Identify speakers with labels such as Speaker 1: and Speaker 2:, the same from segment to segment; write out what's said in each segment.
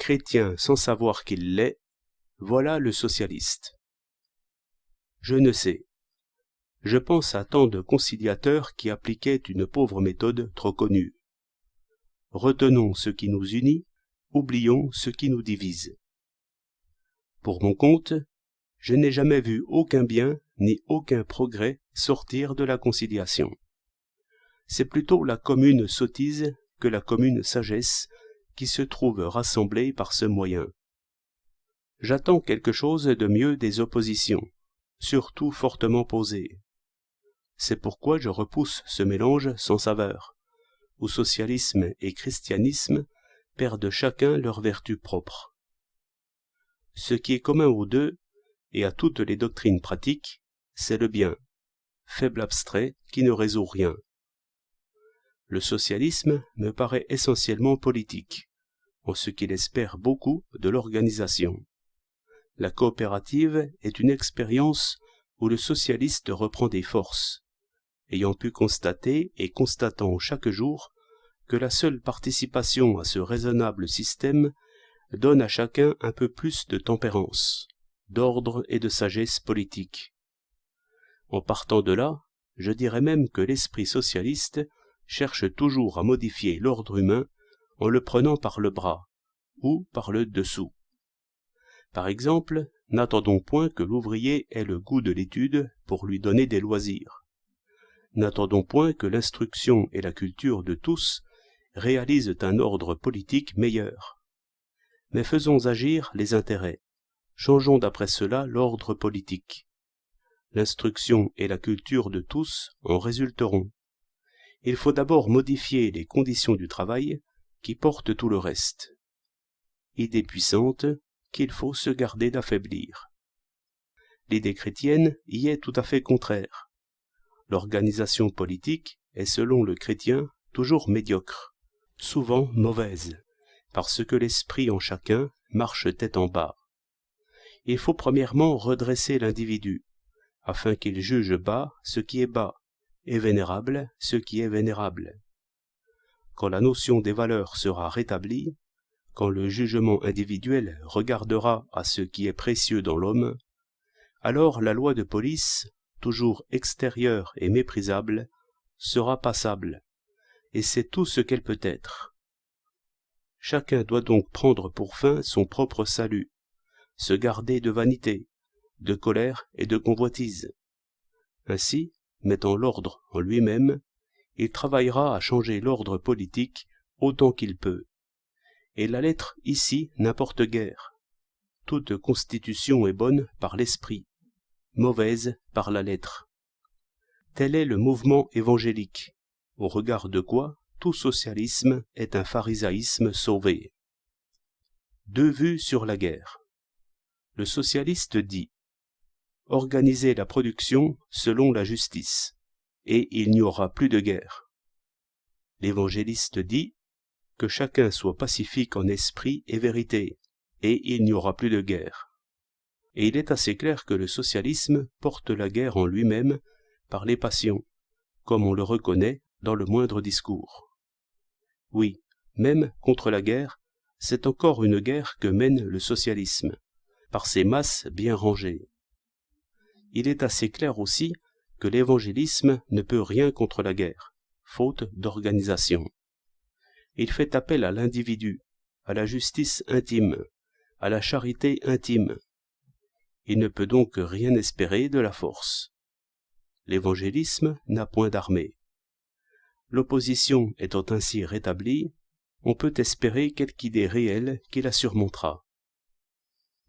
Speaker 1: chrétien sans savoir qu'il l'est, voilà le socialiste. Je ne sais. Je pense à tant de conciliateurs qui appliquaient une pauvre méthode trop connue. Retenons ce qui nous unit, oublions ce qui nous divise. Pour mon compte, je n'ai jamais vu aucun bien ni aucun progrès sortir de la conciliation. C'est plutôt la commune sottise que la commune sagesse qui se trouve rassemblée par ce moyen. J'attends quelque chose de mieux des oppositions, surtout fortement posées. C'est pourquoi je repousse ce mélange sans saveur, où socialisme et christianisme perdent chacun leur vertu propre. Ce qui est commun aux deux, et à toutes les doctrines pratiques, c'est le bien, faible abstrait qui ne résout rien. Le socialisme me paraît essentiellement politique, en ce qu'il espère beaucoup de l'organisation. La coopérative est une expérience où le socialiste reprend des forces, ayant pu constater et constatant chaque jour que la seule participation à ce raisonnable système donne à chacun un peu plus de tempérance, d'ordre et de sagesse politique. En partant de là, je dirais même que l'esprit socialiste cherche toujours à modifier l'ordre humain en le prenant par le bras ou par le dessous. Par exemple, n'attendons point que l'ouvrier ait le goût de l'étude pour lui donner des loisirs. N'attendons point que l'instruction et la culture de tous réalisent un ordre politique meilleur. Mais faisons agir les intérêts. Changeons d'après cela l'ordre politique. L'instruction et la culture de tous en résulteront. Il faut d'abord modifier les conditions du travail qui portent tout le reste. Idée puissante qu'il faut se garder d'affaiblir. L'idée chrétienne y est tout à fait contraire. L'organisation politique est selon le chrétien toujours médiocre, souvent mauvaise, parce que l'esprit en chacun marche tête en bas. Il faut premièrement redresser l'individu, afin qu'il juge bas ce qui est bas, et vénérable ce qui est vénérable. Quand la notion des valeurs sera rétablie, quand le jugement individuel regardera à ce qui est précieux dans l'homme, alors la loi de police, toujours extérieure et méprisable, sera passable, et c'est tout ce qu'elle peut être. Chacun doit donc prendre pour fin son propre salut, se garder de vanité, de colère et de convoitise. Ainsi, mettant l'ordre en lui-même, il travaillera à changer l'ordre politique autant qu'il peut. Et la lettre ici n'importe guère. Toute constitution est bonne par l'esprit, mauvaise par la lettre. Tel est le mouvement évangélique, au regard de quoi tout socialisme est un pharisaïsme sauvé. Deux vues sur la guerre. Le socialiste dit « Organisez la production selon la justice, et il n'y aura plus de guerre. » L'évangéliste dit « Que chacun soit pacifique en esprit et vérité, et il n'y aura plus de guerre. » Et il est assez clair que le socialisme porte la guerre en lui-même par les passions, comme on le reconnaît dans le moindre discours. Oui, même contre la guerre, c'est encore une guerre que mène le socialisme, par ses masses bien rangées. Il est assez clair aussi que l'évangélisme ne peut rien contre la guerre, faute d'organisation. Il fait appel à l'individu, à la justice intime, à la charité intime. Il ne peut donc rien espérer de la force. L'évangélisme n'a point d'armée. L'opposition étant ainsi rétablie, on peut espérer quelque idée réelle qui la surmontera.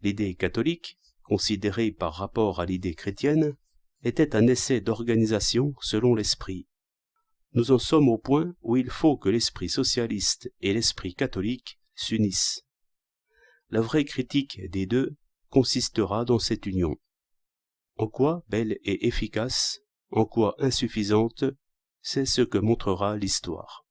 Speaker 1: L'idée catholique, considérée par rapport à l'idée chrétienne, était un essai d'organisation selon l'esprit. Nous en sommes au point où il faut que l'esprit socialiste et l'esprit catholique s'unissent. La vraie critique des deux consistera dans cette union. En quoi belle et efficace, en quoi insuffisante, c'est ce que montrera l'histoire.